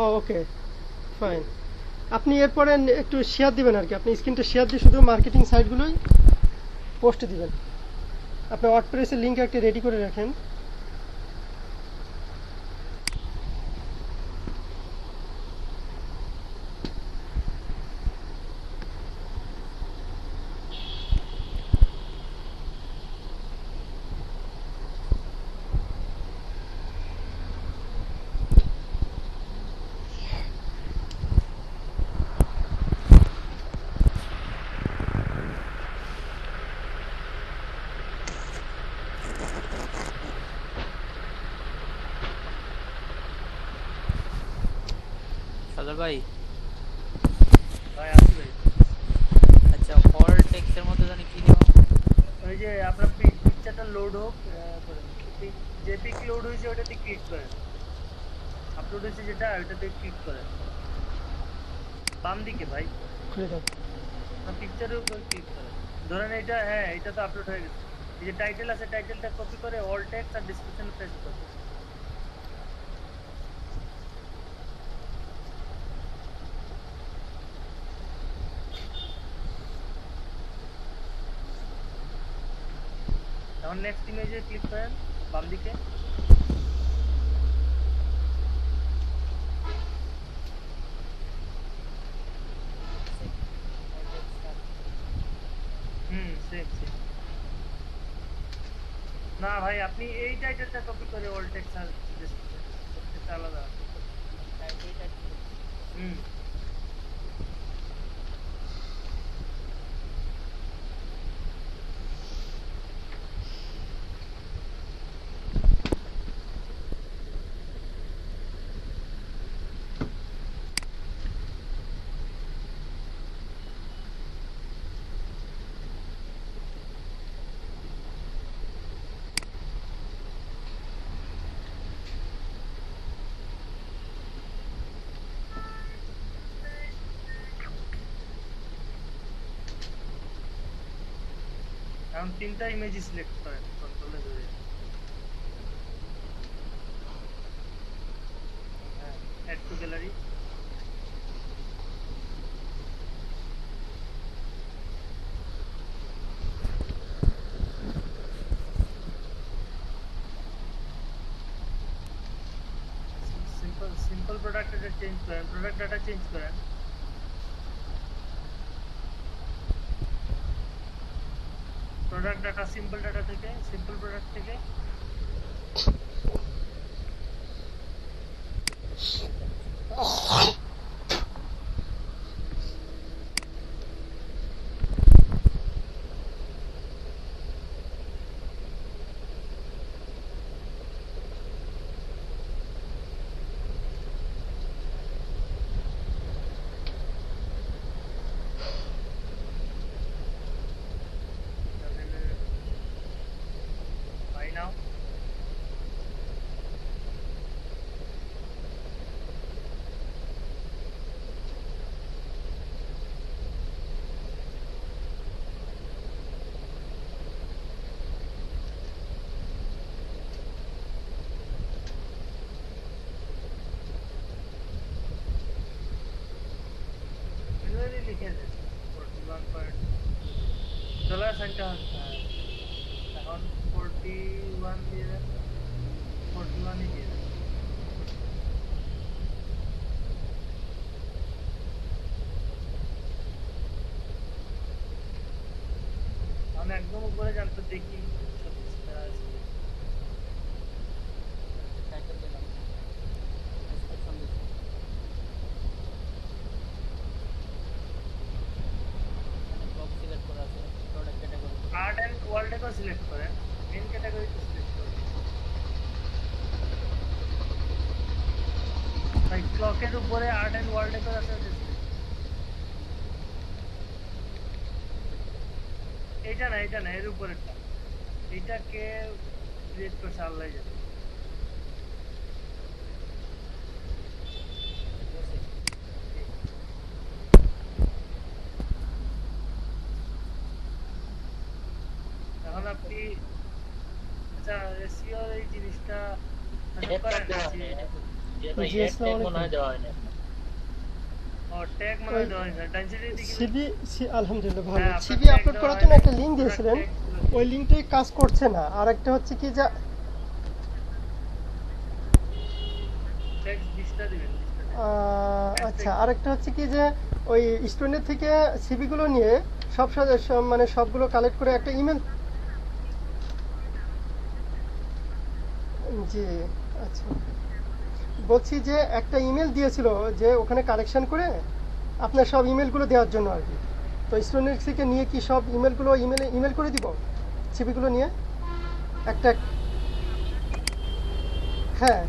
ও ওকে, fine. আপনি এরপরে একটু শেয়ার দিবেন আর কি, আপনি স্ক্রিনটা শেয়ার দিয়ে শুধু মার্কেটিং সাইটগুলোই পোস্ট দিবেন। আপনি ওয়ার্ডপ্রেসের লিঙ্ক একটা রেডি করে রাখেন। সাদর ভাই, ভাই আসি ভাই। আচ্ছা অল টেক্সটের মধ্যে জানি কি দিব? ওই যে আপনার পিকচারটা লোড হোক করেন, যে পিক লোড হয়েছে ওটাতে ক্লিক করেন, আপলোড হয়েছে যেটা ওটাতে ক্লিক করেন, বাম দিকে ভাই খুলে দেন। আপনার পিকচারের উপর ক্লিক করেন। ধরেন এটা, হ্যাঁ এটা তো আপলোড হয়ে গেছে। এই যে টাইটেল আছে, টাইটেলটা কপি করে অল টেক্সট আর ডেসক্রিপশনে পেস্ট করবেন। এখন নেক্সট ইমেজে ক্লিক করেন বাম দিকে। Same same. না ভাই, আপনি এই টাইটেলটা কপি করে অল টেক্সট আর ডেসক্রিপশন প্রত্যেকটা আলাদা। হুম এখন তিনটা ইমেজ সিলেক্ট করেন কন্ট্রোলে ধরে। হ্যাঁ, add to gallery. Simple product এটা চেঞ্জ করেন, প্রোডাক্ট ডাটা চেঞ্জ করেন। প্রোডাক্ট ডাটা সিম্পল ডাটা থেকে, সিম্পল প্রোডাক্ট থেকে বাই নাও। ম্যানুয়ালি লিখে দেন 41 পয়েন্ট ডলার সাইনটা। এখন 41 দিয়ে দেন, 41 দিয়ে দেন। আমি একদম উপরে যান তো দেখি সব কিছু করা আছে। টাইটেল দিলাম, ডেসক্রিপশন দিচ্ছি, এখানে ব্লক সিলেক্ট করা আছে, product category. Art and wall decor select করেন, মেন ক্যাটাগরিতে সিলেক্ট করেন। ভাই ক্লকের উপরে আর্ট অ্যান্ড ওয়াল ডেকোর আছে, ওটা select করেন। এইটা না, এটা না, এর উপরেরটা। এইটা কে ক্রিয়েট করছে আল্লাহ জানে। এখন আপনি আচ্ছা এসইও এই জিনিসটা করেন। যে ভাই জি, এক আসসালামু ট্যাগ মনে হয় আলাইকুম। দেওয়া হয় না ও ট্যাগ মনে ওই হয় দেওয়া হয়েছে ডান সাইডে দিকে সিবি আলহামদুলিল্লাহ ভালো। হ্যাঁ আপনার সিবি ট্যাগ আপলোড দেওয়া করার হয় জন্য নাই একটা লিঙ্ক প্রোডাক্ট দিয়েছিলেন, ট্যাগ ওই লিঙ্কটাই কাজ করছে না। আর একটা হচ্ছে কি যে টেক্সট ডিসটা দিবেন আচ্ছা, আরেকটা হচ্ছে কি যে ওই স্টুডেন্টের থেকে সিভিগুলো নিয়ে মানে সবগুলো কালেক্ট করে একটা ইমেল। জি, আচ্ছা, বলছি যে একটা ইমেল দিয়েছিল যে ওখানে কালেকশন করে আপনার সব ইমেলগুলো দেওয়ার জন্য আর কি। তো স্টুডেন্ট থেকে নিয়ে কি সব ইমেলগুলো ইমেল করে দিব সিভিগুলো নিয়ে একটা। হ্যাঁ,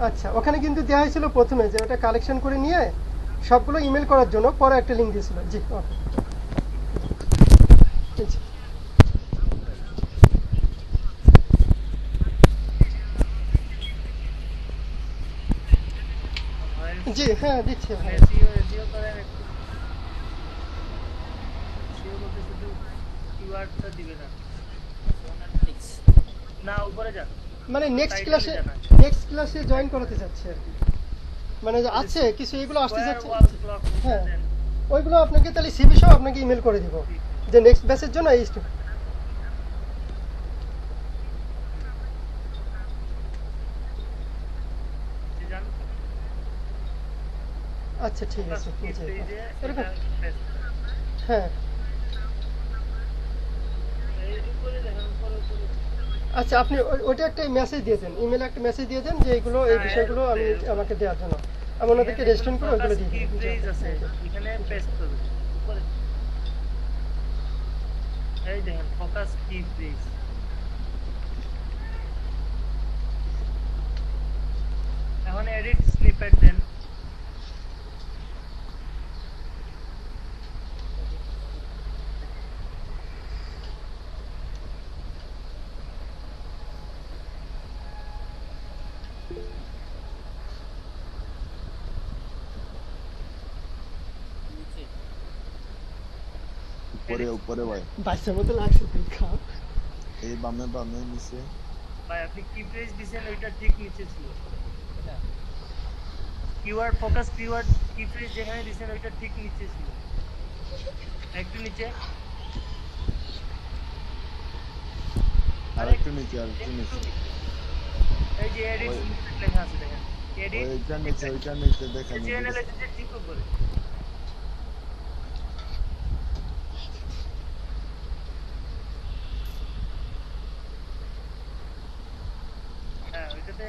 আচ্ছা, ওখানে কিন্তু দেওয়া হয়েছিল প্রথমে যে ওটা কালেকশন করে নিয়ে সবগুলো ইমেল করার জন্য পরে একটা লিঙ্ক দিয়েছিল। জি, ওকে। জি, জি, হ্যাঁ দিচ্ছি মানে হ্যাঁ। এসইও করেন একটু এসইও বলতে শুধু কিওয়ার্ডটা দিবেন না অ্যানালিটিক্স না উপরে যান মানে টাইটেলে যান নেক্সট ক্লাসে জয়েন করাতে চাচ্ছি আর কি। মানে যে আছে কিছু এগুলো আসতে স্কয়ার যাচ্ছে। ওয়াল ক্লক হ্যাঁ, দেন ওইগুলো আপনাকে তাহলে সিভি সহ আপনাকে ইমেল করে দিব যে নেক্সট ব্যাচের জন্য এই যান আচ্ছা, ঠিক আছে। জি, পেজে এরকম। পেস্ট হ্যাঁ, এই উপরে দেখেন উপরে আচ্ছা, আপনি ওইটা একটা মেসেজ দিয়ে দেন, ইমেলে একটা মেসেজ দিয়ে দেন যে এইগুলো এই হ্যাঁ, বিষয়গুলো আমি আমাকে দেওয়ার জন্য আমি ওনাদেরকে রেজিস্ট্রেশন করে ওইগুলো দিয়ে কি দেবো। জি, ফ্রেজ আছে জি। এখানে পেস্ট করবেন উপরে এই দেখেন ফোকাস কি ফ্রেজ এখন এডিট স্নিপেট দেন নিচে উপরে ভাই বাচ্চার মতো লাগছে তুই খাও। এই বামে নিচে ভাই আপনি কি ফ্রেজ দিবেন ওইটা ঠিক নিচে ছিল এটা কিওয়ার্ড ফোকাস কিওয়ার্ড কি ফ্রেজ যেখানে দিবেন ওইটা ঠিক নিচে ছিল একটু নিচে আর একটু নিচে এই যে এডিট ওই- স্নিপেট লেখা আছে দেখেন এডিট ওইটার নিচে দেখেন চ্যানেলে যেতে ঠিক করে হ্যাঁ ওইটাতে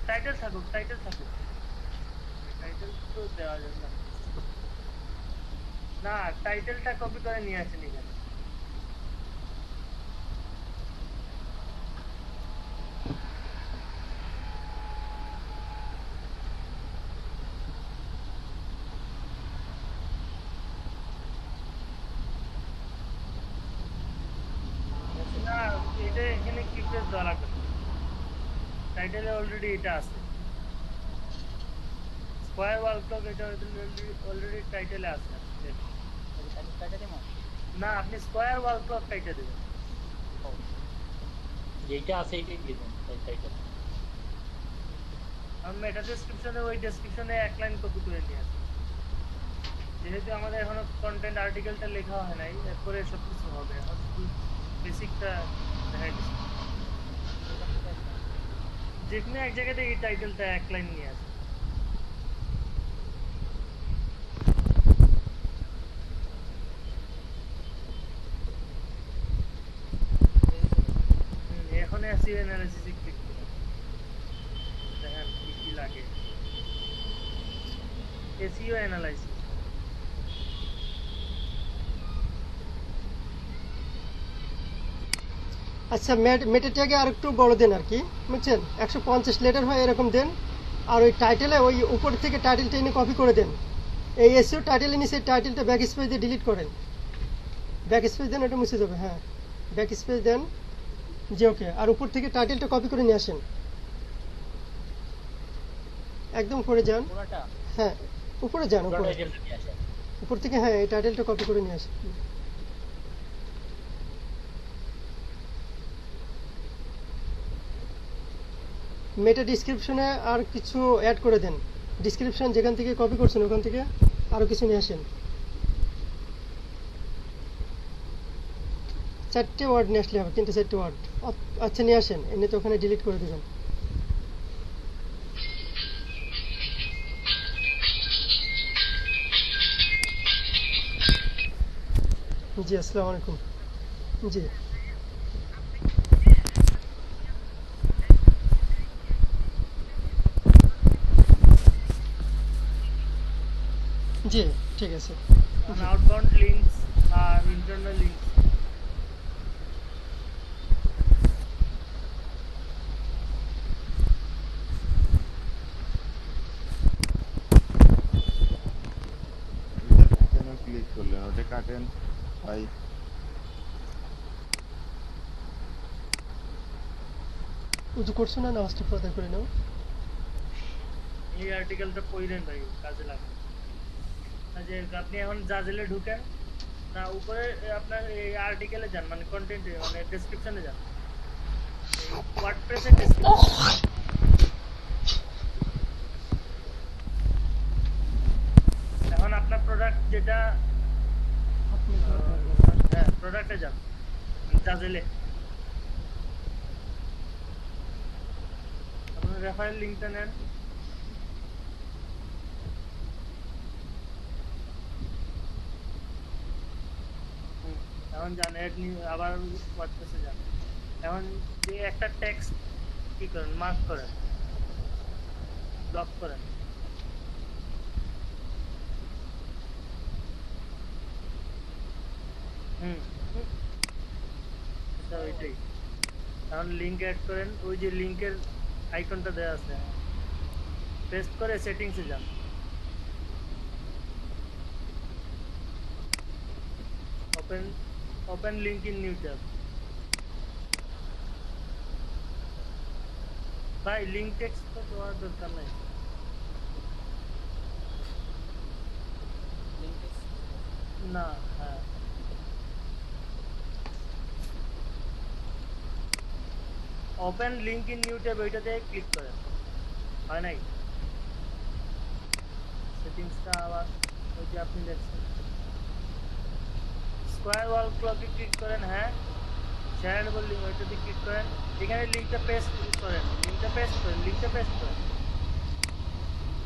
টাইটেল থাকুক টাইটেল তো দেওয়া যাবে না না টাইটেলটা কপি করে নিয়ে আসেন এখানে না এটা এখানে কি ফ্রেজ দেওয়া লাগবে টাইটেলে অলরেডি এটা আছে স্কয়ার ওয়াল ক্লক এটা অলরেডি টাইটেলে আছে কাটা দিমা না আপনি স্কয়ার ওয়াল ক্লক টাইটেল দেবেন যেটা আছে এইটাই দিয়ে দেন টাইটেল আমি এটা ডেসক্রিপশনে ওই ডেসক্রিপশনে এক লাইন কপি করে নিয়ে আসি যেহেতু আমাদের এখনো কন্টেন্ট আর্টিকেলটা লেখা হয় নাই এরপরে সব কিছু হবে এখন শুধু বেসিকটা দেখাই দিচ্ছি যেখানে এক জায়গাতে এই টাইটেলটা এক লাইন নিয়ে আসি এখন এসইও অ্যানালাইসিসে ক্লিক করুন দেখেন কি কি লাগে এসইও অ্যানালাইসিস আচ্ছা, মেটা ট্যাগে আর একটু বড় দেন আর কি, বুঝছেন, 150 লেটার হয় এরকম দেন। আর ওই টাইটেলে ওই উপর থেকে টাইটেলটা এনে কপি করে দেন। এই এসইও টাইটেলে নিচে টাইটেলটা ব্যাক স্পেস দিয়ে ডিলিট করেন। ব্যাক স্পেস দেন, এটা মুছে যাবে। হ্যাঁ, ব্যাক স্পেস দেন। জি, ওকে। আর উপর থেকে টাইটেলটা কপি করে নিয়ে আসেন, একদম করে যান। পুরোটা হ্যাঁ, উপরে যান, উপরে আইটেমটা নিয়ে আসেন উপর থেকে। হ্যাঁ, এই টাইটেলটা কপি করে নিয়ে আসেন। মেটা ডিসক্রিপশনে আর কিছু অ্যাড করে দেন। ডিসক্রিপশন যেখান থেকে কপি করছেন ওখান থেকে আরও কিছু নিয়ে আসেন। 4টে ওয়ার্ড নিয়ে আসলে হবে, 3-4টে ওয়ার্ড। আচ্ছা নিয়ে আসেন, এনে তো ওখানে ডিলিট করে দেবেন। জি আসসালামু আলাইকুম। জি জি ঠিক আছে। on outbound links R internal links এটা কেন ক্লিক করলেন? ওটা কাটেন ভাই। উজু করছো না, নামাজটা পড়া করে নাও। এই আর্টিকেলটা পড়েন ভাই, কাজে লাগবে। যে আপনি এখন জাজেলে ঢুকেন না, উপরে আপনার এই আর্টিকেলে যান, মানে কন্টেন্টে, মানে ডেসক্রিপশনে যান, ওয়ার্ডপ্রেসের ডেসক্রিপশন। এখন আপনার প্রোডাক্ট যেটা, হ্যাঁ প্রোডাক্টে যান, জাজেলে আপনার রেফারেল লিঙ্কটা নেন। এখন যান এড নিউ, আবার ওয়ার্ডপ্রেসে যান। এখন যে একটা টেক্সট কি করেন, মার্ক করেন, ব্লক করেন। ওইটাই। এখন লিঙ্ক অ্যাড করেন, ওই যে লিঙ্কের আইকনটা দেওয়া আছে, পেস্ট করে সেটিংসে যান। Open link in new tab. ভাই লিঙ্ক টেক্সট তো দেওয়ার দরকার নাই। না, হ্যাঁ open link in new tab, ওইটাতে ক্লিক করেন। হয় নাই? সেটিংসটা আবার ওই যে আপনি দেখছেন, স্কোয়ার ওয়াল ক্লকে ক্লিক করেন। হ্যাঁ শেয়ারেবল লিঙ্ক, ওইটাতে ক্লিক করেন। এখানে লিঙ্কটা পেস্ট করেন, লিঙ্কটা পেস্ট করেন।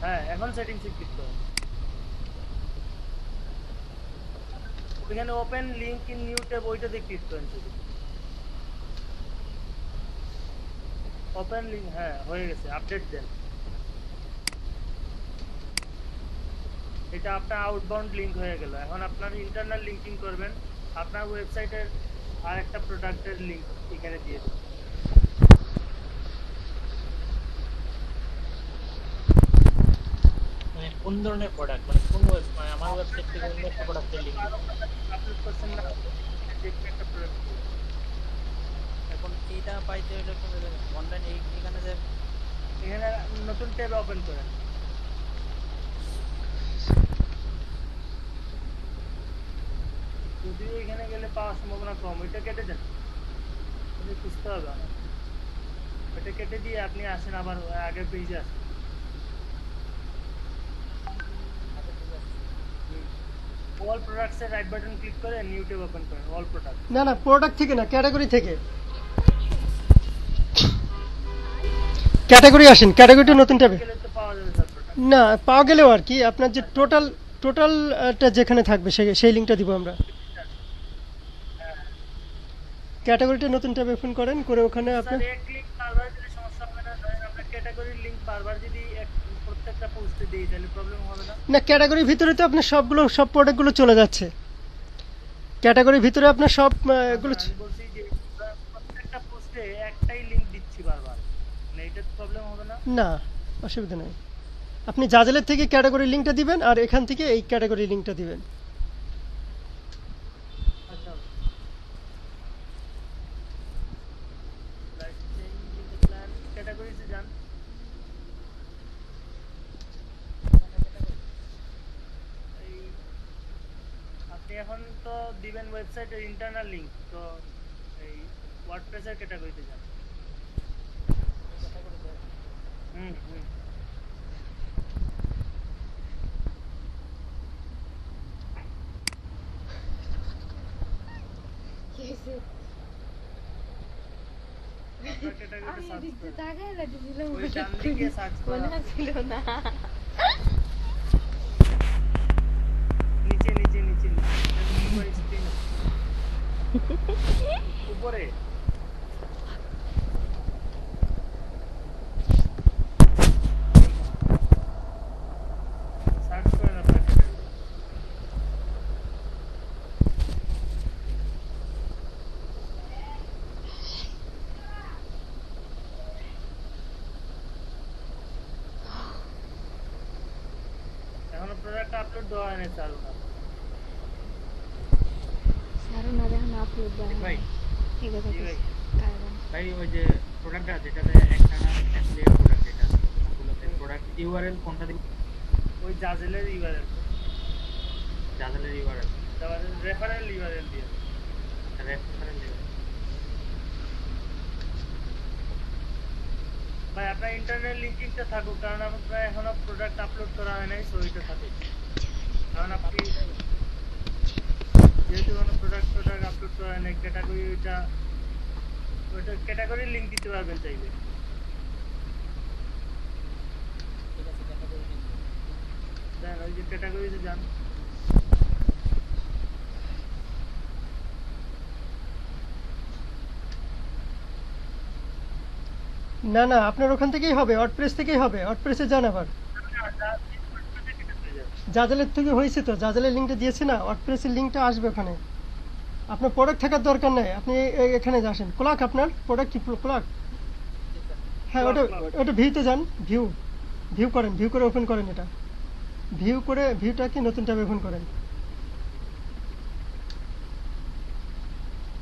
হ্যাঁ এখন সেটিংসে ক্লিক করেন। এখানে open link in new tab, ওইটাতে ক্লিক করেন শুধু। ওপেন লিঙ্ক, হ্যাঁ হয়ে গেছে, আপডেট দেন। এটা আপনার আউটবাউন্ড লিঙ্ক হয়ে গেল। এখন আপনার ইন্টারনাল লিঙ্কিং করবেন, আপনার ওয়েবসাইটের আর একটা প্রোডাক্টের লিঙ্ক এখানে দিয়ে দেবেন। মানে কোন ধরনের প্রোডাক্ট, মানে কোন মানে আমার ওয়েবসাইট থেকে অন্য একটা প্রোডাক্টের লিংক আপলোড করছেন না, যে কোনো একটা প্রোডাক্ট। এখন এইটা পাইতে হলে অনলাইন এখানে যে এখানে নতুন ট্যাব ওপেন করেন। যদিও এখানে গেলে পাওয়ার সম্ভাবনা কম, ওইটা কেটে দেন, খুঁজতে হবে আমার। ওইটা কেটে দিয়ে আপনি আসেন আবার আগের পেজে আসেন। অল প্রোডাক্টস এর রাইট বাটন ক্লিক করে নিউ ট্যাব ওপেন করেন, অল প্রোডাক্ট। না না, প্রোডাক্ট থেকে না, ক্যাটাগরি থেকে। ক্যাটাগরি আসেন, ক্যাটাগরিটা নতুন ট্যাবে। গেলে তো পাওয়া যাবে সব প্রোডাক্ট। না পাওয়া গেলেও আর কি, আপনার যে টোটালটা যেখানে থাকবে সেই লিঙ্কটা দিব আমরা। ক্যাটাগরিটা নতুন ট্যাবে ওপেন করেন, করে ওখানে আপনি স্যার এক লিংক বারবার দিলে সমস্যা হবে না? ধরেন আমরা ক্যাটাগরির লিংক বারবার যদি প্রত্যেকটা পোস্টে দিই তাহলে প্রবলেম হবে না? না, ক্যাটাগরির ভিতরে তো আপনার সব প্রোডাক্টগুলো চলে যাচ্ছে। ক্যাটাগরির ভিতরে আপনার সব এগুলো আমি বলছি যে প্রত্যেকটা পোস্টে একটাই লিংক দিচ্ছি বারবার, মানে এটা প্রবলেম হবে না? না, অসুবিধা নেই। আপনি জাজেলের থেকে ক্যাটাগরি লিঙ্কটা দিবেন আর এখান থেকে এই ক্যাটাগরি লিঙ্কটা দিবেন। আচ্ছা, right change in the plan, ক্যাটাগরিতে যান। এই আপনি এখন তো দিবেন ওয়েবসাইটের ইন্টারনাল লিংক, তো এই ওয়ার্ডপ্রেসের ক্যাটাগরিতে যান। হুম হুম কি হয়েছে? আপনার ক্যাটাগরিতে আমি সার্চ এদিক দিয়ে করেন তাকায় লাগছিলাম, ওই হঠাৎ ডান করে দিকে সার্চ মনে করা ছিল না। নিচে নিচে নিচে নিচে উপরে স্ক্রিন উপরে সার্চ করেন আপনার ক্যাটাগরি এখনো প্রোডাক্ট আপলোড দেওয়া হয়নি চালু না সারো না, দেখো না আপলোড দেওয়া ভাই ঠিক আছে, জি ভাই কারণ ভাই ওই যে প্রোডাক্টটা যেটাতে একটা না অ্যাফিলিয়েট প্রোডাক্ট এটা সবগুলোতে প্রোডাক্ট ইউআরএল কোনটা দিব? ওই জাজেলের ইউআরএল জাজালের ইউআরএল রেফারেল ইউআরএল দিয়ে রেফারেল দিব। ভাই আপনার ইন্টারনেট লিঙ্কিংটা থাকুক কারণ আপনার এখনো প্রোডাক্ট আপলোড করা হয় নাই সো এটা থাকুক কারণ আপনি যেহেতু কোনো প্রোডাক্ট আপলোড করা হয় নাই ক্যাটাগরি ওইটা ক্যাটাগরির লিঙ্ক দিতে পারবেন চাইলে ঠিক আছে ক্যাটাগরি লিংক দেন ওই যে ক্যাটাগরিতে যান না না, আপনার ওখান থেকেই হবে, ওয়ার্ডপ্রেস থেকেই হবে, ওয়ার্ডপ্রেসে যান আবার। জাজালের থেকে হয়েছে তো, জাজালের লিঙ্কটা দিয়েছে না, ওয়ার্ডপ্রেসের লিঙ্কটা আসবে ওখানে। আপনার প্রোডাক্ট থাকার দরকার নেই, আপনি এখানে আসেন। ক্লক আপনার প্রোডাক্ট কি ক্লক? হ্যাঁ, ওটা ওটা ভিউতে যান, ভিউ ভিউ করেন, ভিউ করে ওপেন করেন, এটা ভিউ করে ভিউটাকে নতুন ট্যাবে ওপেন করেন।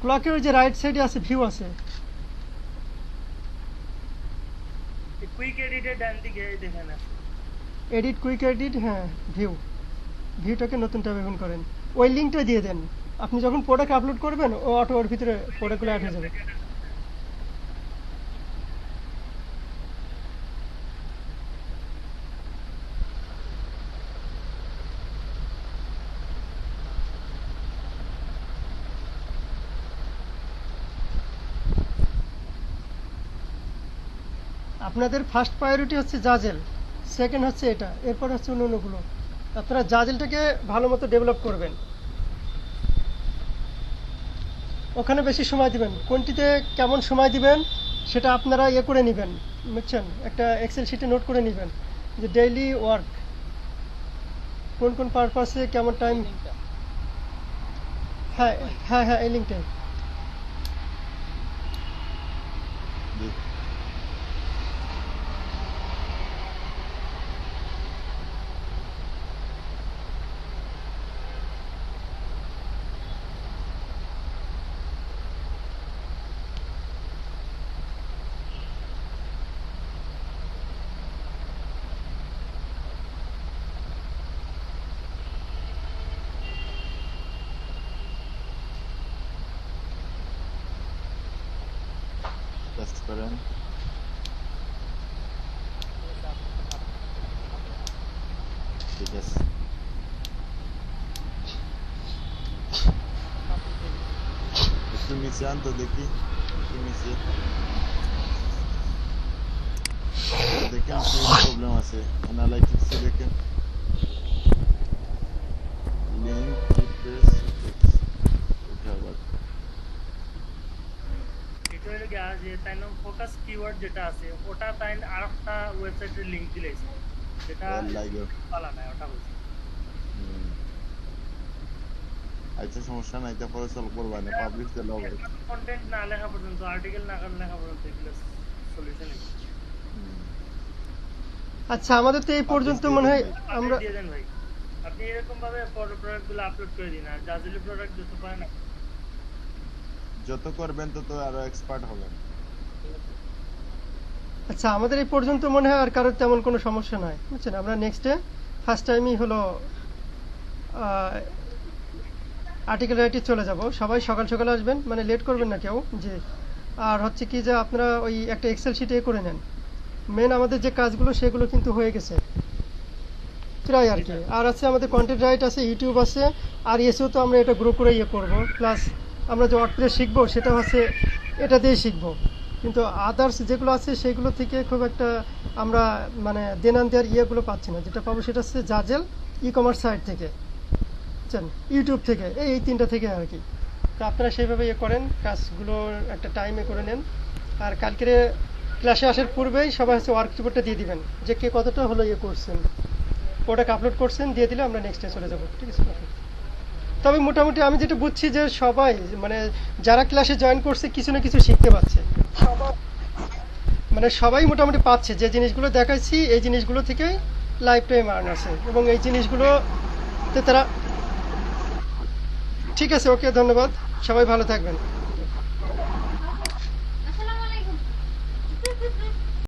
ক্লকের ওই যে রাইট সাইডে আছে ভিউ আছে, কুইক এডিটের ডান দিকে দেখেন এডিট কুইক এডিট, হ্যাঁ ভিউ, ভিউটাকে নতুন ট্যাবে ওপেন করেন, ওই লিঙ্কটা দিয়ে দেন। আপনি যখন প্রোডাক্ট আপলোড করবেন ও অটো ওর ভিতরে প্রোডাক্টগুলো অ্যাড হয়ে যাবে। আপনাদের ফার্স্ট প্রায়োরিটি হচ্ছে জাজেল, সেকেন্ড হচ্ছে এটা, এরপর হচ্ছে অন্যগুলো। আপনারা জাজেলটাকে ভালো মতো ডেভেলপ করবেন, ওখানে বেশি সময় দিবেন। কোনটিতে কেমন সময় দিবেন সেটা আপনারা ইয়ে করে নেবেন, বুঝছেন, একটা এক্সেল শিটে নোট করে নেবেন যে ডেইলি ওয়ার্ক কোন কোন পারপাসে কেমন টাইম। লিংকটা হ্যাঁ হ্যাঁ হ্যাঁ, এই লিঙ্কটাই। টেস্ট করেন। ঠিক আছে, একটু নিচে আন তো দেখি, একটু নিচে দেখেন কি প্রবলেম আছে, অ্যানালাইটিক্সে দেখেন লিঙ্ক রিপ্লেস এটা আবার এটা হলো গিয়া যে তাই নাম ফোকাস কিওয়ার্ড যেটা আছে ওটা তাই আরেকটা ওয়েবসাইটের লিংক দিলেছে যেটা লাগে। পালা নাই ওটা বলছি আচ্ছা সমস্যা নাই, তারপরে সলভ করবা না, পাবলিশ দিলে হবে। কন্টেন্ট না লেখা পর্যন্ত আর্টিকেল না লেখা পর্যন্ত এগুলো সলিউশন আচ্ছা, আমাদের তো এই পর্যন্ত মনে হয় আমরা দিয়ে দেন ভাই আপনি এরকম ভাবে প্রোডাক্টগুলো আপলোড করে দিন আর জাজেলি প্রোডাক্ট যত পারেন যত করবেন তত আরো এক্সপার্ট হবেন। আচ্ছা, আমাদের এই পর্যন্ত মনে হয় আর কারোর তেমন কোনো সমস্যা নাই, বুঝছেন। আমরা নেক্সটে ফার্স্ট টাইমই হলো আর্টিকেল রাইটে চলে যাব। সবাই সকাল সকাল আসবেন, মানে লেট করবেন না কেউ। যে আর হচ্ছে কি যে আপনারা ওই একটা এক্সেল শিটে করে নেন, মেন আমাদের যে কাজগুলো সেগুলো কিন্তু হয়ে গেছে প্রায় আর কি। আর আছে আমাদের কন্টেন্ট রাইট আছে, ইউটিউব আছে, আর এসেও তো আমরা এটা গ্রো করে করবো। প্লাস আমরা যে ওয়ার্ডপ্রেস শিখবো সেটা হচ্ছে এটা দিয়ে শিখবো, কিন্তু আদার্স যেগুলো আছে সেগুলো থেকে খুব একটা আমরা মানে দেনান দেওয়ার ইয়েগুলো পাচ্ছি না। যেটা পাবো সেটা হচ্ছে জাজেল ই কমার্স সাইট থেকে, বুঝছেন, ইউটিউব থেকে, এই তিনটা থেকে আর কি। তো আপনারা সেইভাবে করেন, কাজগুলো একটা টাইমে করে নেন। আর কালকের ক্লাসে আসার পূর্বেই সবাই হচ্ছে ওয়ার্ক রিপোর্টটা দিয়ে দিবেন যে কে কতটা হলো করছেন, ওটাকে আপলোড করছেন, দিয়ে দিলে আমরা নেক্সট ডে চলে যাবো, ঠিক আছে? তবে মোটামুটি আমি যেটা বুঝছি যে সবাই মানে যারা ক্লাসে জয়েন করছে কিছু না কিছু শিখতে পাচ্ছে, মানে সবাই মোটামুটি পাচ্ছে। যে জিনিসগুলো দেখাচ্ছি এই জিনিসগুলো থেকে লাইফ টাইম আর্ন আছে, এবং এই জিনিসগুলোতে তারা, ঠিক আছে, ওকে, ধন্যবাদ, সবাই ভালো থাকবেন।